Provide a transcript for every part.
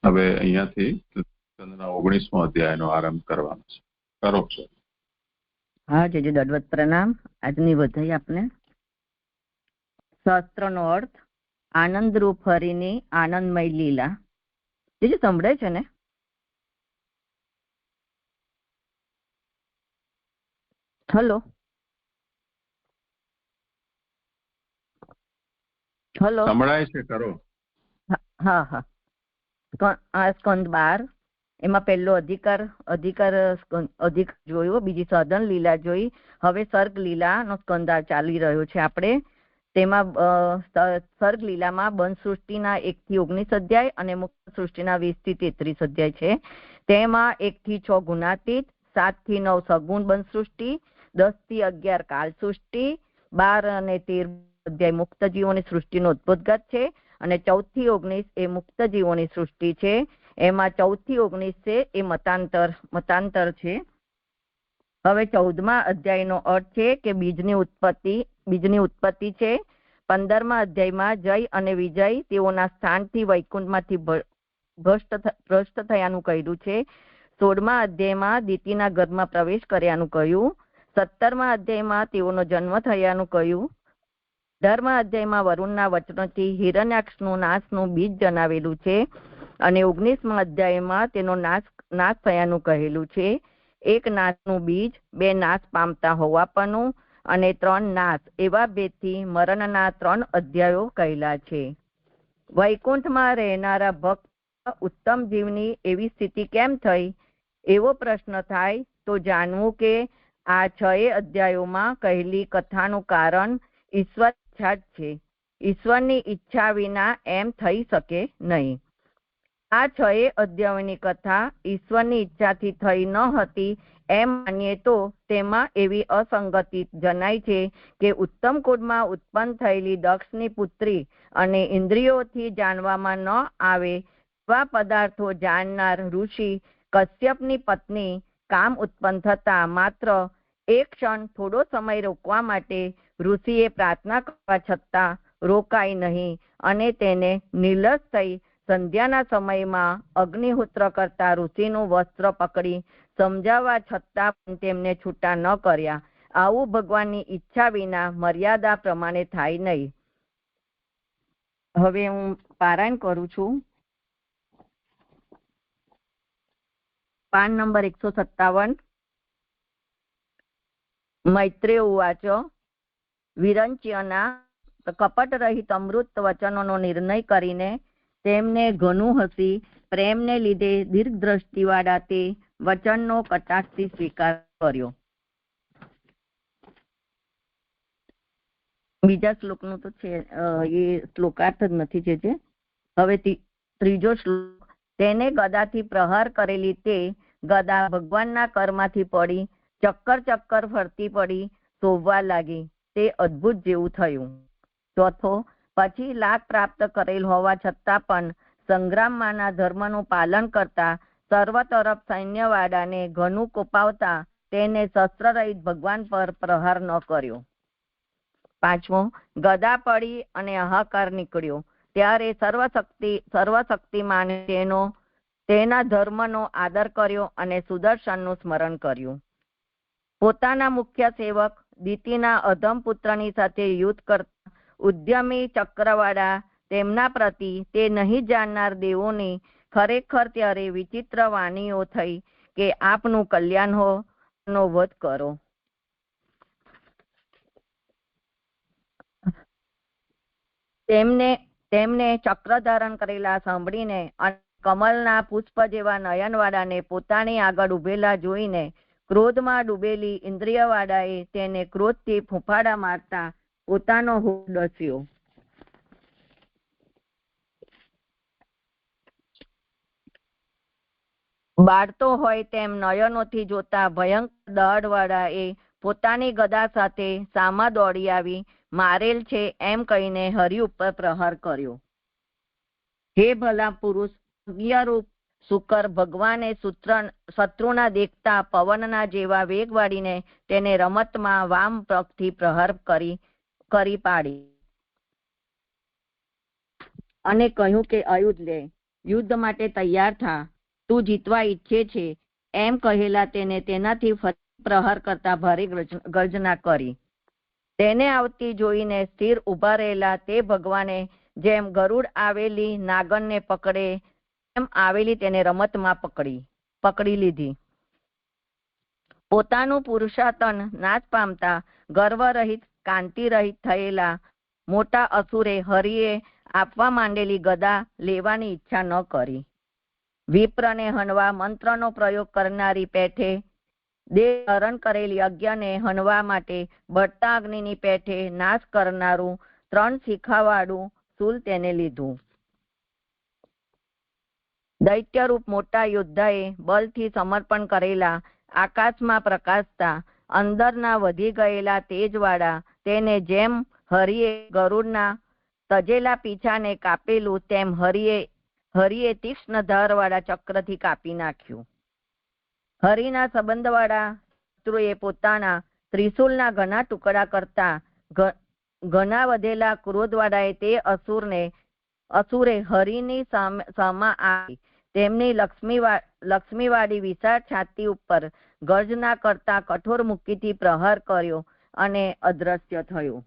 હવે અહીંયાથી સ્કંદના 19મો અધ્યાયનો આરંભ કરવાનો છે. કરો છો? હા જય દંડવત પ્રણામ. આજની વધાઈ આપને. શાસ્ત્રનો અર્થ આનંદરૂપ હરિની આનંદમય લીલા. જે સંભળાય છે ને? હલો હલો સંભળાય છે? કરો. હા હા. આ સ્કંદ 12 એમાં પહેલો અધિકાર જોયો, બીજી સદન લીલા જોઈ, હવે સર્ગ લીલાનો સ્કંદ ચાલી રહ્યો છે. આપણે તેમાં સર્ગ લીલામાં બંધ સૃષ્ટિના 1 થી 19 અધ્યાય અને મુક્ત સૃષ્ટિના 20 થી 33 અધ્યાય છે. તેમાં 1 થી 6 ગુણાતીત, 7 થી 9 સગુણ બંધ સૃષ્ટિ, 10 થી 11 કાલ સૃષ્ટિ, 12 અને 13 અધ્યાય મુક્ત જીવોની સૃષ્ટિનો ઉદ્ભોદગાત છે અને 14 થી 19 એ મુક્ત જીવોની સૃષ્ટિ છે. એમાં 14 થી 19 છે એ મતાંતર છે. હવે 14મા અધ્યાયનો અર્થ છે કે બીજની ઉત્પત્તિ છે. 15મા અધ્યાયમાં જય અને વિજય તેઓના સ્થાનથી વૈકુંઠમાંથી ભ્રષ્ટ થયાનું કહ્યું છે. 16મા અધ્યાયમાં દિતિના ગર્ભમાં પ્રવેશ કર્યાનું કહ્યું. 17મા અધ્યાયમાં તેઓનો જન્મ થયાનું કહ્યું. 18મા અધ્યાયમાં વરુણના વચનોથી હિરણ્યાક્ષનું નાશનું બીજ જણાવેલું છે અને 19મા અધ્યાયમાં તેનો નાશ થયાનું કહેલું છે. 1 નાશનું બીજ, 2 નાશ પામતા હોવાપણું અને 3 નાશ, એવા ભેદથી મરણના 3 અધ્યાયો કહેલા છે. વૈકુંઠમાં રહેનારા ભક્ત ઉત્તમ જીવની એવી સ્થિતિ કેમ થઈ, એવો પ્રશ્ન થાય તો જાણવું કે આ 6 અધ્યાયોમાં કહેલી કથાનું કારણ ઈશ્વર ઈચ્છા જ છે. ઈશ્વરની ઈચ્છા વિના એમ થઈ શકે નહીં. આ 6 અધ્યાયોની કથા ઈશ્વરની ઈચ્છાથી થઈ ન હતી એમ માનીએ તો તેમાં એવી અસંગતિ જણાય છે કે ઉત્તમ કુળમાં ઉત્પન્ન થયેલી દક્ષની પુત્રી અને ઇન્દ્રિયોથી જાણવામાં ન આવે એવા પદાર્થો જાણનાર ઋષિ કશ્યપની પત્ની કામ ઉત્પન્ન થતા માત્ર એક ક્ષણ થોડો સમય રોકવા માટે ઋષિએ પ્રાર્થના કરવા છતાં રોકાઈ નહીં અને તેને નિર્લજ થઈ સંધ્યાના સમયમાં અગ્નિહોત્ર કરતા ઋષિનું વસ્ત્ર પકડી સમજાવવા છતાં પણ તેમને છૂટા ન કર્યા. આવું ભગવાનની ઈચ્છા વિના મર્યાદા પ્રમાણે થાય નહીં. હવે હું પારાયણ કરું છું. PAN number 157. મૈત્રેય ઉવાચ વિરંચ્યના કપટ રહિત અમૃત વચનોનો નિર્ણય કરીને તેમને ઘણું હસી પ્રેમને લીધે દીર્ઘ દ્રષ્ટિવાળા તે વચનનો કટાક્ષથી સ્વીકાર કર્યો. બીજા શ્લોકનું તો છે, એ શ્લોકાર્થ જ નથી છે. હવે ત્રીજો શ્લોક. તેને ગદાથી પ્રહાર કરેલી તે ગદા ભગવાનના કરમાંથી પડી ચક્કર ફરતી પડી શોભવા લાગી. તે અદ્ભુત જેવું થયું. ચોથો. પછી લાભ પ્રાપ્ત કરેલ હોવા છતાં પણ સંગ્રામમાંના ધર્મનું પાલન કરતા સર્વ તરફ સૈન્યવાળાને ઘણું કોપાવતા તેને શસ્ત્રરહિત ભગવાન પર પ્રહાર ન કર્યો. પાંચમો. ગદા પડી અને હાહાકાર નીકળ્યો ત્યારે સર્વશક્તિમાને તેના ધર્મનો આદર કર્યો અને સુદર્શનનું સ્મરણ કર્યું. પોતાના મુખ્ય સેવક દિતિના અધમ પુત્રની સાથે યુદ્ધ કરતા ઉદ્યમી ચક્રવાળા તેમના પ્રતિ તે નહીં જાણનાર દેવોની ખરેખર ત્યારે વિચિત્ર વાણીઓ થઈ કે આપનું કલ્યાણ હો, નો વધ કરો. તેમને ચક્ર ધારણ કરેલા સાંભળીને અને કમલના પુષ્પ જેવા નયનવાળાને પોતાની આગળ ઉભેલા જોઈને ક્રોધમાં ડૂબેલી ઇન્દ્રિયવાળાએ તેને ક્રોધથી ફૂંફાડા મારતા પોતાનો હોઠ ડસ્યો. બાળતો હોય તેમ નયનોથી જોતા ભયંકર દહાડવાળાએ પોતાની ગદા સાથે સામા દોડી આવી મારેલ છે એમ કહીને હરિ ઉપર પ્રહાર કર્યો. હે ભલા પુરુષ, રૂપ શુકર ભગવાને શત્રુના દેખતા પવનના જેવા વેગ વાળીને તેને રમતમાં વામ પગથી પ્રહાર કરી પાડી અને કહ્યું કે આયુધ લે. યુદ્ધ માટે તૈયાર થા, તું જીતવા ઈચ્છે છે, એમ કહેલા તેને તેનાથી ફરી પ્રહાર કરતા ભારે ગર્જના કરી. તેને આવતી જોઈને સ્થિર ઊભા રહેલા તે ભગવાને જેમ ગરુડ આવેલી નાગણને પકડે એમ આવેલી તેને રમતમાં પકડી લીધી. પોતાનું પુરુષાતન નાશ પામતા ગર્વ રહિત કાંતિ રહિત થયેલા મોટા અસુરે હરિએ આપવા માંડેલી ગદા લેવાની ઈચ્છા ન કરી. વિપ્રને હણવા મંત્રનો પ્રયોગ કરનારી પેઠે દેહ ધારણ કરેલી યજ્ઞને હણવા માટે બળતા અગ્નિની પેઠે નાશ કરનારું 3 શિખાવાળું શૂલ તેને લીધું. દૈત્યરૂપ મોટા યોદ્ધાએ બલથી સમર્પણ કરેલા આકાશમાં પ્રકાશતા અંદરના વધી ગયેલા તેજવાળા તેને જેમ હરિએ ગરુડના તજેલા પીછાને કાપેલું તેમ હરિએ તીક્ષ્ણ ધારવાળા ચક્રથી કાપી નાખ્યું. હરિના સંબંધવાળા શત્રુએ પોતાના ત્રિશૂલના ઘણા ટુકડા કરતા ઘણા વધેલા ક્રોધવાળાએ તે અસુરે હરિની સામા આવી તેમની લક્ષ્મીવાળી વિશાળ છાતી ઉપર ગર્જના કરતા કઠોર મુક્કીથી પ્રહાર કર્યો અને અદ્રશ્ય થયો.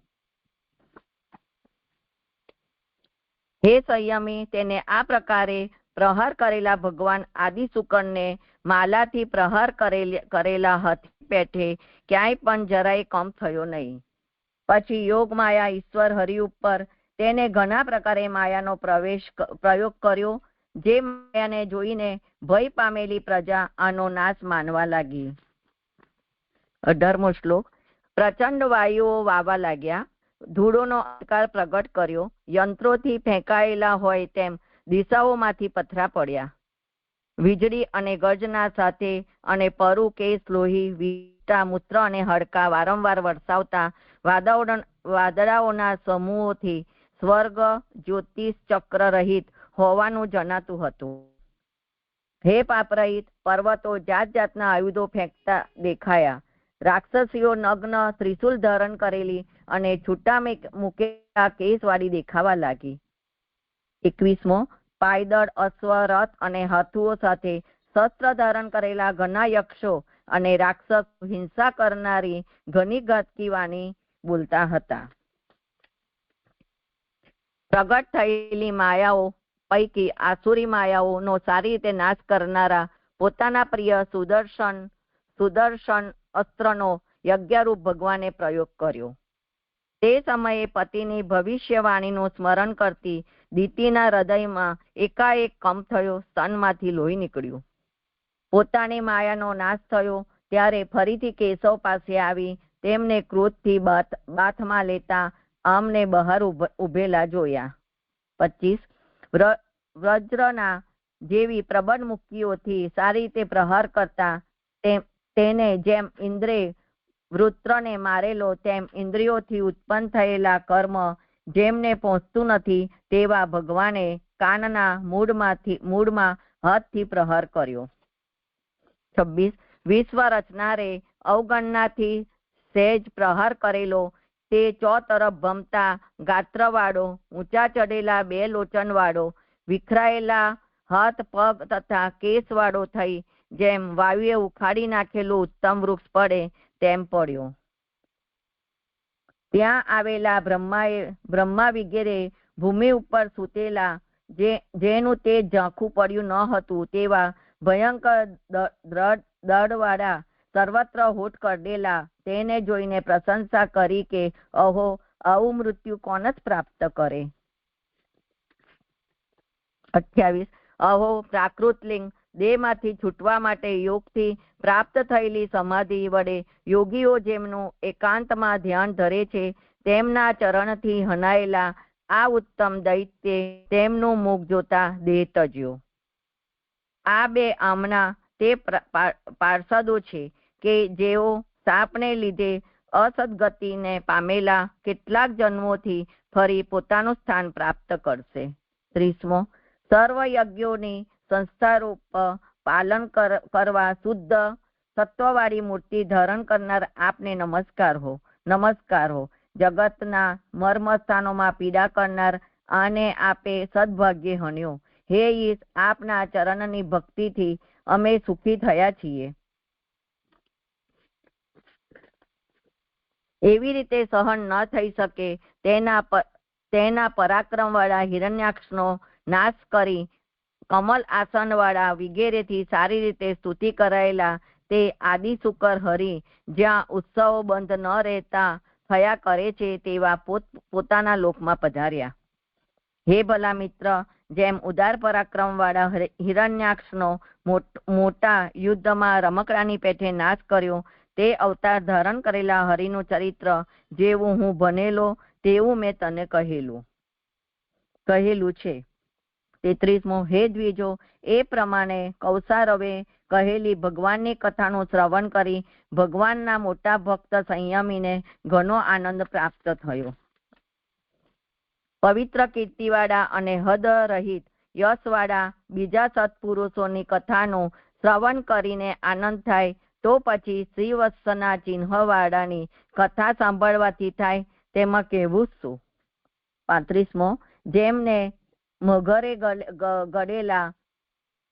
હે સંયમી, તેને આ પ્રકારે પ્રહાર કરેલા ભગવાન આદિશુકરને માલાથી પ્રહાર કરેલા હાથી પેઠે ક્યાંય પણ જરાય કંપ થયો નહીં. પછી યોગ માયા ઈશ્વર હરિ ઉપર તેને ઘણા પ્રકારે માયાનો પ્રયોગ કર્યો. જે માયાને જોઈને ભય પામેલી પ્રજા આનો નાશ માનવા લાગી. 18મો શ્લોક. પ્રચંડ વાયુઓ વાવા લાગ્યા, ધૂળોનો અંધકાર પ્રગટ કર્યો, યંત્રોથી ફેંકાયેલા હોય તેમ દિશાઓમાંથી પથરા પડ્યા. વીજળી અને ગર્જના સાથે અને પરુ કેસ લોહી વીટા મૂત્ર અને હડકા વારંવાર વરસાવતા વાદળાઓના સમૂહોથી સ્વર્ગ જ્યોતિષ ચક્ર રહિત હોવાનું જણાતું હતું. હે પાપરહિત, પર્વતો જાત જાતના આયુધો ફેંકતા દેખાયા. રાક્ષસીઓ નગ્ન ત્રિશૂલ ધારણ કરેલી અને છૂટા મૂકેલા કેસવાળી દેખાવા લાગી. 21મો. પાયદળ, અશ્વ, રથ અને હાથુઓ સાથે શસ્ત્ર ધારણ કરેલા ઘણા યક્ષો અને રાક્ષસો હિંસા કરનારી ઘણી ઘાતકી વાણી બોલતા હતા. પ્રગટ થયેલી માયાઓ પૈકી આસુરી માયાઓનો સારી રીતે નાશ કરનારા પોતાના પ્રિય સુદર્શન અસ્ત્રનો યજ્ઞરૂપ ભગવાને પ્રયોગ કર્યો. તે સમયે પતિની ભવિષ્યવાણીનું સ્મરણ કરતી દિતિના હૃદયમાં એકાએક કંપ થયો, સ્તનમાંથી લોહી નીકળ્યું. પોતાની માયાનો નાશ થયો ત્યારે ફરીથી કેશવ પાસે આવી તેમને ક્રોધથી બાથમાં લેતા આમને બહાર ઉભેલા જોયા. 25. વજ્રના જેવી પ્રબળ મુક્કીઓથી સારી રીતે પ્રહાર કરતા તેને જેમ ઇન્દ્રે વૃત્રને મારેલો તેમ ઇન્દ્રિયોથી ઉત્પન્ન થયેલા કર્મ જેમને પહોંચતું નથી તેવા ભગવાને કાનના મૂળમાં હાથથી પ્રહાર કર્યો. 26. વિશ્વ રચનારે અવગણનાથી સહેજ પ્રહાર કરેલો તે ચોતરફ ભમતા ગાત્રવાળો, ઊંચા ચડેલા 2 લોચનવાળો, વિખરાયેલા હાથ પગ તથા કેસવાળો થઈ જેમ વાયુએ ઉખાડી નાખેલું ઉત્તમ વૃક્ષ પડે તેમ પડ્યો. ત્યાં આવેલા બ્રહ્મા વગેરે ભૂમિ ઉપર સૂતેલા જેનું તે ઝાંખું પડ્યું ન હતું તેવા ભયંકર દળવાળા સર્વત્ર હોઠ કરડેલા તેને જોઈને પ્રશંસા કરી કે અહો, આવું મૃત્યુ કોણ જ પ્રાપ્ત કરે. 28. અહો, પ્રાકૃતલિંગ દેહમાંથી છૂટવા માટે યોગથી પ્રાપ્ત થયેલી સમાધિ વડે યોગીઓ જેમનું એકાંતમાં ધ્યાન ધરે છે તેમના ચરણથી હનાયેલા આ ઉત્તમ દૈત્યે તેમનું મુખ જોતા દેહ તજ્યો. આ 2 આમના તે પાર્ષદો છે કે જેઓ સાપને લીધે અસદગતિને પામેલા કેટલાક જન્મોથી ફરી પોતાનું સ્થાન પ્રાપ્ત કરશે. 30મો. સર્વ યજ્ઞોની સંસ્થારૂપ પાલન કરવા શુદ્ધ સત્વવાળી મૂર્તિ ધારણ કરનાર આપને નમસ્કાર હો. જગતના મર્મ સ્થાનોમાં પીડા કરનાર આને આપે સદભાગ્ય હણ્યો. હે ઈશ, આપના ચરણની ભક્તિથી અમે સુખી થયા છીએ. એવી રીતે સહન ન થઈ શકે તેના પરાક્રમ વાળા હિરણ્યાક્ષનો નાશ કરી કમલ આસન વાળા વગેરેથી સારી રીતે સ્તુતિ કરાયેલા તે આદિશુકર હરિ જ્યાં ઉત્સવો બંધ ન રહેતા થયા કરે છે તેવા પોતાના લોકમાં પધાર્યા. હે ભલા મિત્ર, જેમ ઉદાર પરાક્રમ વાળા હિરણ્યાક્ષનો મોટા યુદ્ધમાં રમકડાની પેઠે નાશ કર્યો, તે અવતાર ધારણ કરેલા હરિનું ચરિત્ર જેવું હું ભણેલો તેવું મેં તને કહેલું છે. 33મો. હે દ્વિજો, એ પ્રમાણે કૌસારવે કહેલી ભગવાનની કથાનું શ્રવણ કરી ભગવાનના મોટા ભક્ત સંયમીને ઘણો આનંદ પ્રાપ્ત થયો. પવિત્ર કીર્તિવાળા અને હદ રહિત યશવાળા બીજા સત્પુરુષોની કથાનું શ્રવણ કરીને આનંદ થાય તો પછી શ્રીવત્સના ચિહ્નવાળાની કથા સાંભળવાથી થાય તેમાં કહેવું શું? 35મો. જેમને મગરે ગળેલા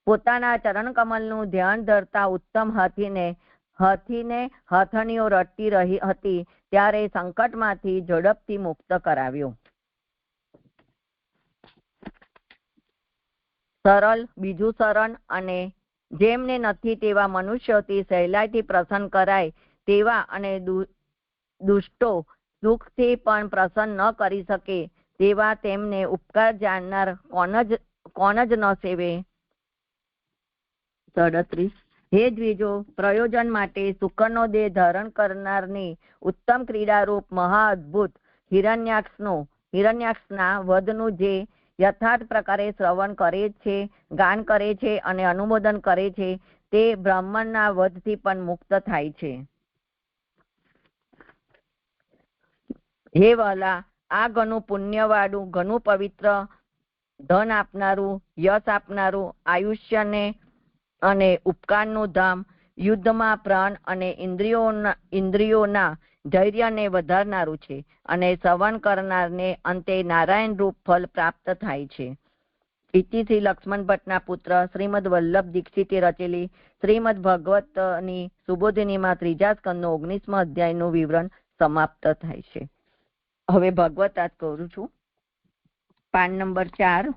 પોતાના ચરણ કમલનું ધ્યાન ધરતા ઉત્તમ હાથીને હથણીઓ રટતી રહી હતી ત્યારે સંકટમાંથી ઝડપથી મુક્ત કરાવ્યો. સરળ બીજું શરણ અને જેમને નથી તેવા મનુષ્યોથી સહેલાઈથી પ્રસન્ન કરાય તેવા અને દુષ્ટો સુખથી પણ પ્રસન્ન ન કરી શકે તેવા તેમને ઉપકાર જાણનાર કોણ જ ન સેવે? 37. હે દ્વિજો, પ્રયોજન માટે શુકરનો દેહ ધારણ કરનારની ઉત્તમ ક્રીડારૂપ મહા અદ્ભુત હિરણ્યાક્ષના વધનું જે યથાર્થ પ્રકારે શ્રવણ કરે છે, ગાન કરે છે અને અનુમોદન કરે છે તે બ્રાહ્મણના વધથી પણ મુક્ત થાય છે. હે વહલા, આ ઘણું પુણ્યવાળું, ઘણું પવિત્ર, ધન આપનારું, યશ આપનારું, આયુષ્યને અને ઉપકારનું ધામ, યુદ્ધમાં પ્રાણ અને ઇન્દ્રિયોના ધૈર્યને વધારનારું છે અને શ્રવણ કરનારને અંતે નારાયણ રૂપ ફળ પ્રાપ્ત થાય છે. ઇતિ શ્રી લક્ષ્મણ ભટ્ટના પુત્ર શ્રીમદ વલ્લભ દીક્ષિતે રચેલી શ્રીમદ ભાગવતની સુબોધિનીમાં 3જા સ્કંદનો 19મા અધ્યાયનું વિવરણ સમાપ્ત થાય છે. હવે ભાગવત કરું છું. PAN number 4.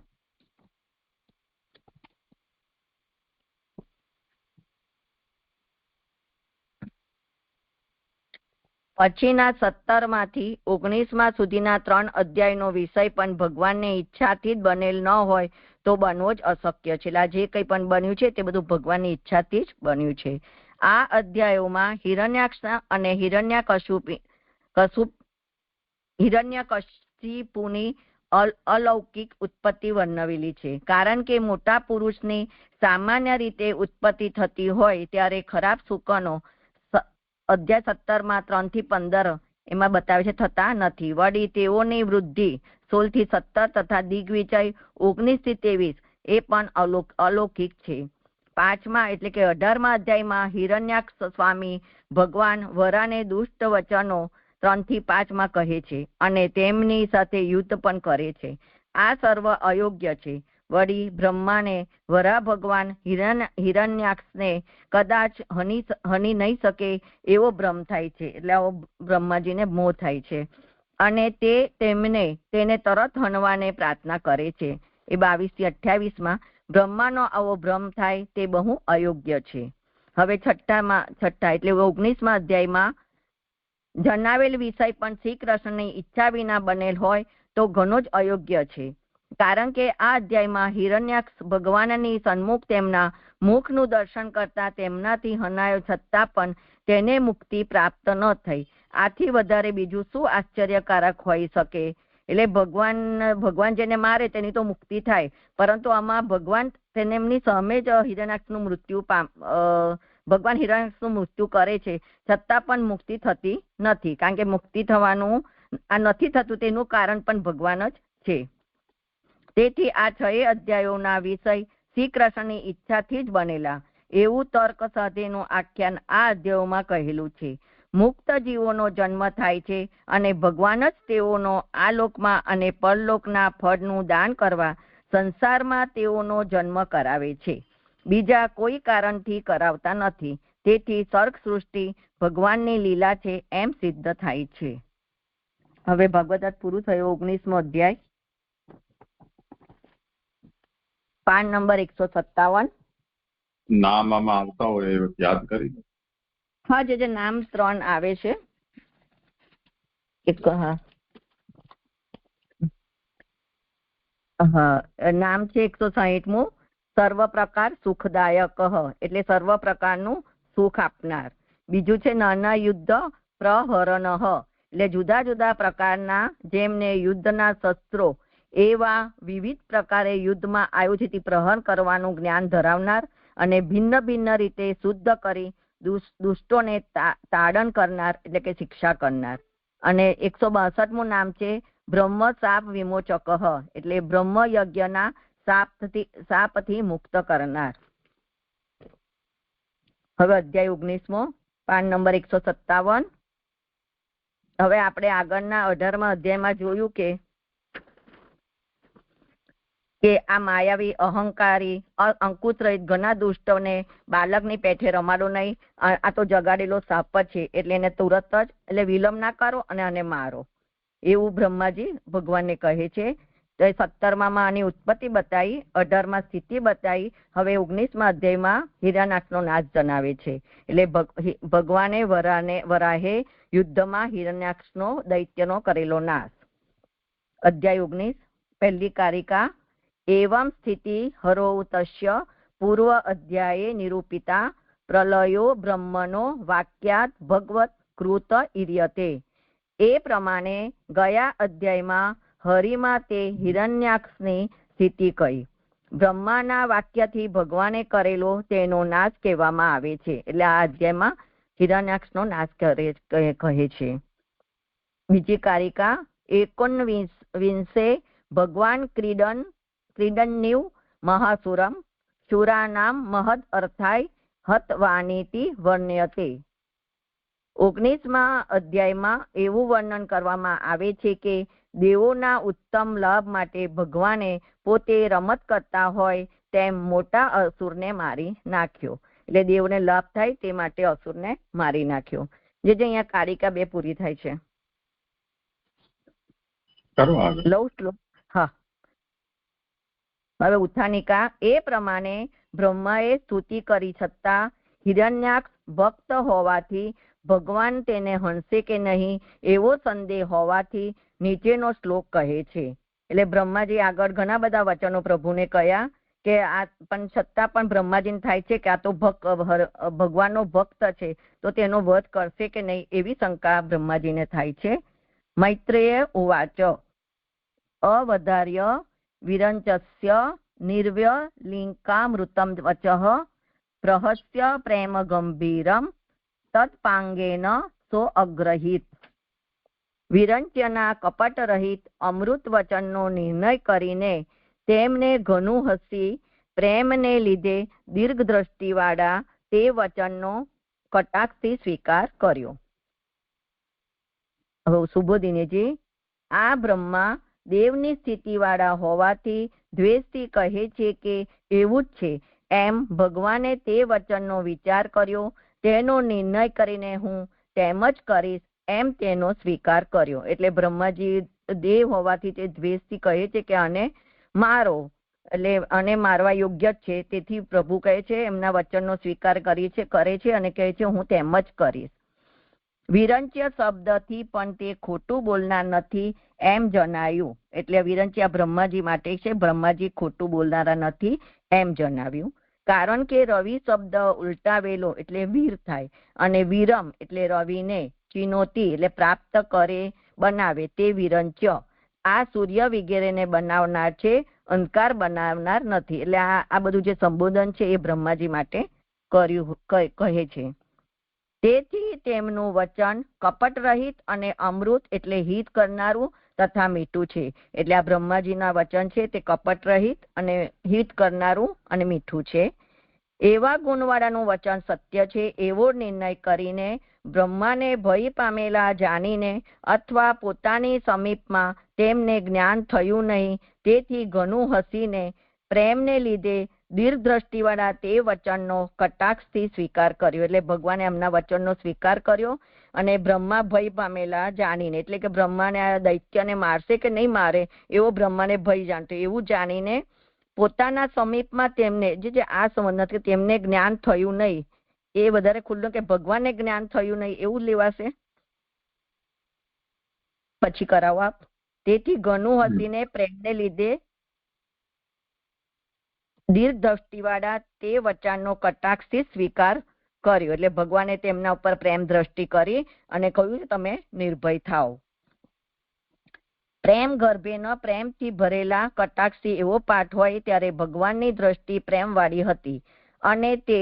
પછીના 17 માંથી 19મા સુધીના 3 અધ્યાયનો વિષય પણ ભગવાનની ઈચ્છાથી જ બનેલ ન હોય તો બનવો જ અશક્ય છે. જે કંઈ પણ બન્યું છે તે બધું ભગવાનની ઈચ્છાથી જ બન્યું છે. આ અધ્યાયોમાં હિરણ્યાક્ષ અને હિરણ્યકશિપુની અલૌકિક ઉત્પત્તિ વર્ણવેલી છે. કારણ કે મોટા પુરુષની સામાન્ય રીતે ઉત્પત્તિ થતી હોય ત્યારે ખરાબ શુકનો અધ્યાય 17માં 3 થી 15 એમાં બતાવે છે થતા નથી. વળી તેઓની વૃદ્ધિ 16 થી 17 તથા દિગ્વિજય 19 થી 23 એ પણ અલૌકિક છે. 5મા એટલે કે 18મા અધ્યાયમાં હિરણ્યાક્ષ સ્વામી ભગવાન વરાને દુષ્ટ વચનો 3 થી 5માં કહે છે અને તેમની સાથે યુદ્ધ પણ કરે છે. આ સર્વ અયોગ્ય છે. વળી બ્રહ્માને વરા ભગવાન હિરણ્યાક્ષને કદાચ હની નહીં શકે એવો ભ્રમ થાય છે, એટલે આવો બ્રહ્માજીને મોહ થાય છે અને તેને તરત હણવાને પ્રાર્થના કરે છે. એ 22 થી 28માં બ્રહ્માનો આવો ભ્રમ થાય તે બહુ અયોગ્ય છે. હવે છઠ્ઠા એટલે 19મા અધ્યાયમાં જણાવેલ વિષય પણ શ્રી કૃષ્ણની ઈચ્છા વિના બનેલ હોય તો ઘણો જ અયોગ્ય છે. કારણ કે આ અધ્યાયમાં હિરણ્યાક્ષ ભગવાનની સન્મુખ તેમના મુખનું દર્શન કરતા તેમનાથી હનાયો છતાં પણ તેને મુક્તિ પ્રાપ્ત ન થઈ. આથી વધારે બીજું શું આશ્ચર્યકારક હોઈ શકે? એટલે ભગવાન જેને મારે તેની તો મુક્તિ થાય, પરંતુ આમાં ભગવાન તેને એમની સામે જ ભગવાન હિરણ્યાક્ષનું મૃત્યુ કરે છે છતાં પણ મુક્તિ થતી નથી. કારણ કે મુક્તિ થવાનું આ નથી થતું તેનું કારણ પણ ભગવાન જ છે. તેથી આ 6 અધ્યાયોના વિષય શ્રી કૃષ્ણની ઈચ્છાથી જ બનેલા એવું તર્ક સાથેનું આખ્યાન આ અધ્યાયોમાં કહેલું છે. મુક્ત જીવોનો જન્મ થાય છે અને ભગવાન જ તેઓનો આ લોકમાં અને પરલોકના ફળનું દાન કરવા સંસારમાં તેઓનો જન્મ કરાવે છે, બીજા કોઈ કારણથી કરાવતા નથી. તેથી સર્ગ સૃષ્ટિ ભગવાનની લીલા છે એમ સિદ્ધ થાય છે. હવે ભાગવત પૂરું થયું. 19મો અધ્યાય, પાન નંબર 157. નામ આમાં આવતા હોય એ યાદ કરી. હા, જે નામ 3 આવે છે. નામ છે 160મું, સર્વ પ્રકાર સુખદાયક, એટલે સર્વ પ્રકારનું સુખ આપનાર. બીજું છે નાના યુદ્ધ પ્રહરણ, એટલે જુદા જુદા પ્રકારના જેમને યુદ્ધના શસ્ત્રો એવા વિવિધ પ્રકારે યુદ્ધમાં આયોજિત પ્રહર કરવાનું જ્ઞાન ધરાવનાર અને ભિન્ન ભિન્ન રીતે શુદ્ધ કરી દુષ્ટોને તાડન કરનાર, એટલે કે શિક્ષા કરનાર. અને 162મું નામ છે બ્રહ્મ શાપ વિમોચક, એટલે બ્રહ્મ યજ્ઞના શાપથી મુક્ત કરનાર. હવે અધ્યાય 19મો, પાન નંબર 157. હવે આપણે આગળના 18મા અધ્યાયમાં જોયું કે આ માયાવી, અહંકારી, અંકુશ રહિત ઘણા દુષ્ટોને બાળકની પેઠે રમાડો નહીં. આ તો જગાડેલો સાપ છે, એટલે એને તુરત જ એટલે વિલંબ ના કરો અને આને મારો, એવું બ્રહ્માજી ભગવાનને કહે છે. તો 17માં આની ઉત્પત્તિ બતાવી, 18માં સ્થિતિ બતાવી. હવે 19મા અધ્યાયમાં હિરણ્યાક્ષનો નાશ જણાવે છે. એટલે ભગવાને વરાહે યુદ્ધમાં હિરણ્યાક્ષનો દૈત્યનો કરેલો નાશ. અધ્યાય 19, પહેલી કારિકા. એવમ સ્થિતિ હરો તસ્ય પૂર્વ અધ્યાયે નિરૂપિતા પ્રલયો બ્રહ્મનો વાક્યાત ભગવત કૃત ઈર્યતે. એ પ્રમાણે ગયા અધ્યાયમાં હરિમાં તે હિરણ્યાક્ષની સ્થિતિ કહી. બ્રહ્માના વાક્યથી ભગવાને કરેલો તેનો નાશ કહેવામાં આવે છે. એટલે આ અધ્યાયમાં હિરણ્યાક્ષનો નાશ કહે છે. બીજી કારિકા. 19 ભગવાન ક્રીડન્યુ મહાસુરમ શુરાનામ મહદ અર્થાય હતવાનીતિ વર્ણ્યતે. 19મા અધ્યાયમાં એવું વર્ણન કરવામાં આવે છે કે દેવોના ઉત્તમ લાભ માટે ભગવાને પોતે રમત કરતા હોય તેમ મોટા અસુરને મારી નાખ્યો. એટલે દેવને લાભ થાય તે માટે અસુરને મારી નાખ્યો. જે અહીંયા કારિકા 2 પૂરી થાય છે. લઉં શ્લોક. હા, હવે ઉત્થાનિકા. એ પ્રમાણે બ્રહ્માએ સ્તુતિ કરી છતાં હિરણ્યાક્ષ ભક્ત હોવાથી ભગવાન તેને હણશે કે નહીં એવો સંદેહ હોવાથી નીચેનો શ્લોક કહે છે. એટલે બ્રહ્માજી આગળ ઘણા બધા વચનો પ્રભુને કહ્યા કે આ પણ છતાં પણ બ્રહ્માજીને થાય છે કે આ તો ભગવાનનો ભક્ત છે, તો તેનો વધ કરશે કે નહીં એવી શંકા બ્રહ્માજીને થાય છે. મૈત્રેય ઉવાચ અવધાર્ય વિરંચસ્ય નિર્વ્ય લિંકામૃતમ વચઃ પ્રહસ્ય પ્રેમ ગંભીરમ તત્પાંગેન સો અગ્રહિત. વિરંચ્યના કપટ રહિત અમૃત વચનનો નિર્ણય કરીને તેમને ઘણું હસી પ્રેમને લીધે દીર્ઘ દ્રષ્ટિવાળા તે વચનનો કટાક્ષથી સ્વીકાર કર્યો. હવે સુબોધિનીજી. આ બ્રહ્મા દેવની સ્થિતિવાળા હોવાથી દ્વેષથી કહે છે કે એવું જ છે એમ ભગવાને તે વચનનો વિચાર કર્યો, તેનો નિર્ણય કરીને હું તેમ જ કરીશ એમ તેનો સ્વીકાર કર્યો. એટલે બ્રહ્માજી દેવ હોવાથી તે દ્વેષથી કહે છે કે આને મારો, એટલે આને મારવા યોગ્ય જ છે. તેથી પ્રભુ કહે છે એમના વચનનો સ્વીકાર કરે છે અને કહે છે હું તેમ જ કરીશ. વિરંચ્ય શબ્દથી પણ તે ખોટું બોલનાર નથી એમ જણાયું. એટલે વિરંચ્ય બ્રહ્માજી માટે છે, બ્રહ્માજી ખોટું બોલનારા નથી એમ જણાવ્યું. કારણ કે રવિ શબ્દ ઉલટાવેલો એટલે વીર થાય અને વિરમ એટલે રવિને ચિનોતી એટલે પ્રાપ્ત કરે બનાવે તે વિરંચ્ય. આ સૂર્ય વગેરેને બનાવનાર છે, અંધકાર બનાવનાર નથી. એટલે આ બધું જે સંબોધન છે એ બ્રહ્માજી માટે કર્યું કહે છે. તેથી તેમનું વચન કપટ રહિત અને અમૃત એટલે હિત કરનારું તથા મીઠું છે. એટલે આ બ્રહ્માજીના વચન છે તે કપટ રહિત અને હિત કરનારું અને મીઠું છે. એવા ગુણવાળાનું વચન સત્ય છે એવો નિર્ણય કરીને બ્રહ્માને ભય પામેલા જાણીને અથવા પોતાની સમીપમાં તેમને જ્ઞાન થયું નહીં, તેથી ઘણું હસીને પ્રેમને લીધે દીર્ઘદ્રષ્ટિવાળા તે વચનનો કટાક્ષથી સ્વીકાર કર્યો. એટલે ભગવાને એમના વચનનો સ્વીકાર કર્યો અને બ્રહ્મા ભય પામેલા જાણીને, એટલે કે બ્રહ્માને આ દૈત્યને મારશે કે નહીં મારે એવો બ્રહ્માને ભય જાણતો, એવું જાણીને પોતાના સમીપમાં તેમને જે આ સંબંધ નથી, તેમને જ્ઞાન થયું નહીં, એ વધારે ખુલ્લું કે ભગવાનને જ્ઞાન થયું નહીં એવું લેવાશે. પછી કરાવો આપ. તેથી ઘણું હસીને પ્રેમને લીધે દીર્ઘ દ્રષ્ટિવાળા તે વચનનો કટાક્ષથી સ્વીકાર કર્યો. એટલે ભગવાને તેમના ઉપર પ્રેમ દ્રષ્ટિ કરી અને કહ્યું તમે નિર્ભય થાઓ. પ્રેમ ગર્ભે ન પ્રેમથી ભરેલા કટાક્ષથી એવો પાઠ હોય ત્યારે ભગવાનની દ્રષ્ટિ પ્રેમવાળી હતી અને તે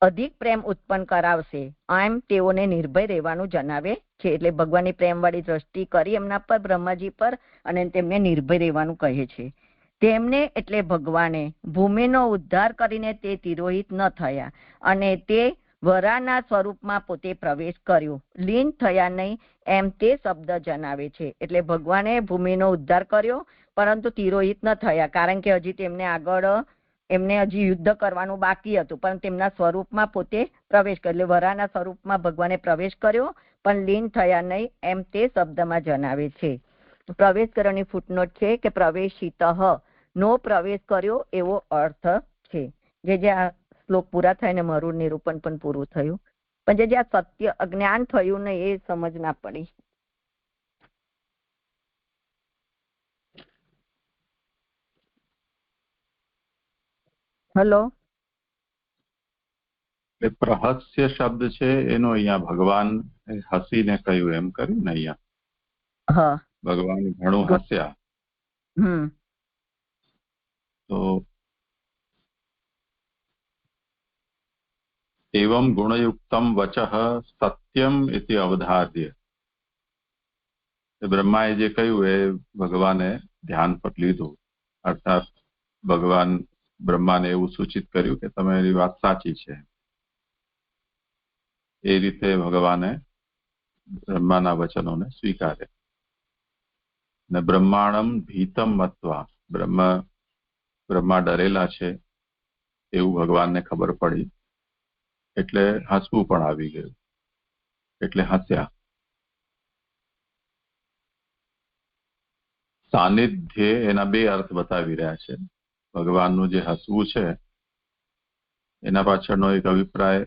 અધિક પ્રેમ ઉત્પન્ન કરાવશે, એમ તેઓને નિર્ભય રહેવાનું જણાવે છે. એટલે ભગવાનની પ્રેમવાળી દ્રષ્ટિ કરી એમના પર, બ્રહ્માજી પર, અને તેમને નિર્ભય રહેવાનું કહે છે. તેમને એટલે ભગવાને ભૂમિનો ઉદ્ધાર કરીને તે તિરોહિત ન થયા અને તે વરાના સ્વરૂપમાં પોતે પ્રવેશ કર્યો, લીન થયા નહીં એમ તે શબ્દ જણાવે છે. એટલે ભગવાને ભૂમિનો ઉદ્ધાર કર્યો પરંતુ તિરોહિત ન થયા, કારણ કે હજી તેમને આગળ એમને હજી યુદ્ધ કરવાનું બાકી હતું, પણ તેમના સ્વરૂપમાં પોતે પ્રવેશ કર્યો. એટલે વરાના સ્વરૂપમાં ભગવાને પ્રવેશ કર્યો પણ લીન થયા નહીં એમ તે શબ્દમાં જણાવે છે. પ્રવેશ કરવાની ફૂટનોટ છે કે પ્રવેશિત નો પ્રવેશ કર્યો એવો અર્થ છે. જે આ શ્લોક પૂરા થઈને મારું નિરૂપણ પણ પૂરું થયું, પણ જે આ સત્ય અજ્ઞાન થયું ને એ સમજ ના પડી. હલો, પ્રહસ્ય શબ્દ છે એનો અહીંયા ભગવાન હસીને કહ્યું એમ કર્યું ને અહીંયા. હા, ભગવાન ઘણું હસ્યા. તો એવમ ગુણયુક્તમ વચઃ સત્યમ ઇતિ અવધાર્ય. બ્રહ્માએ જે કહ્યું એ ભગવાને ધ્યાન પર લીધું, અર્થાત ભગવાન બ્રહ્માને એવું સૂચિત કર્યું કે તમારી વાત સાચી છે. એ રીતે ભગવાને બ્રહ્માના વચનોને સ્વીકાર્યા. ને બ્રહ્માણમ ભીતમ મત્વા, બ્રહ્મા ડરેલા છે એવું ભગવાનને ખબર પડી એટલે હસવું પણ આવી ગયું, એટલે હસ્યા. સાનિધ્ય એના બે અર્થ બતાવી રહ્યા છે. ભગવાનનું જે હસવું છે એના પાછળનો એક અભિપ્રાય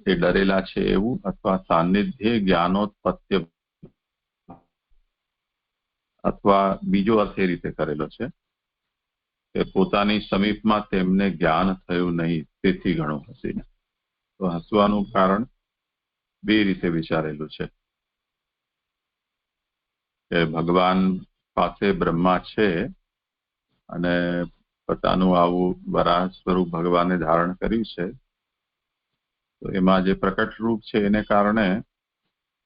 એ ડરેલા છે એવું, અથવા સાનિધ્ય જ્ઞાનોત્પત્તિ, અથવા બીજો અર્થ એ રીતે કરેલો છે કે પોતાની સમીપમાં તેમને જ્ઞાન થયું નહીં તેથી ઘણું હસીને. તો હસવાનું કારણ બે રીતે વિચારેલું છે કે ભગવાન પાસે બ્રહ્મા છે અને પોતાનું આવું વરાહ સ્વરૂપ ભગવાને ધારણ કર્યું છે, તો એમાં જે પ્રકટ રૂપ છે એને કારણે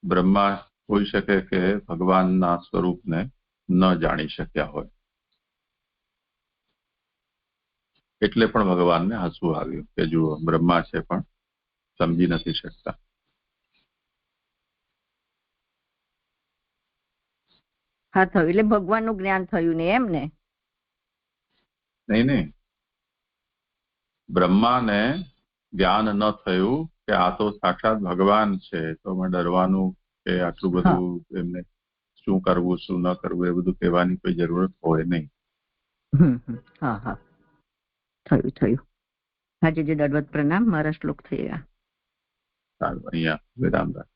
બ્રહ્મા હોઈ શકે કે ભગવાનના સ્વરૂપને ન જાણી શક્યા હોય, એટલે પણ ભગવાનને હસવું આવ્યું કે જુઓ બ્રહ્મા છે પણ સમજી નથી શકતા. હા, થયું. એટલે ભગવાનનું જ્ઞાન થયું ને એમ ને? નહીં, બ્રહ્માને જ્ઞાન ન થયું કે આ તો સાક્ષાત ભગવાન છે, તો અમે ડરવાનું કે આટલું બધું એમને શું કરવું શું ન કરવું એ બધું કહેવાની કોઈ જરૂરત હોય નહીં. હા હા, થયું. હાજી જી દંડવત પ્રણામ. મારા શ્લોક થઈ ગયા. સારું, અહીંયા વિરામ રાખ.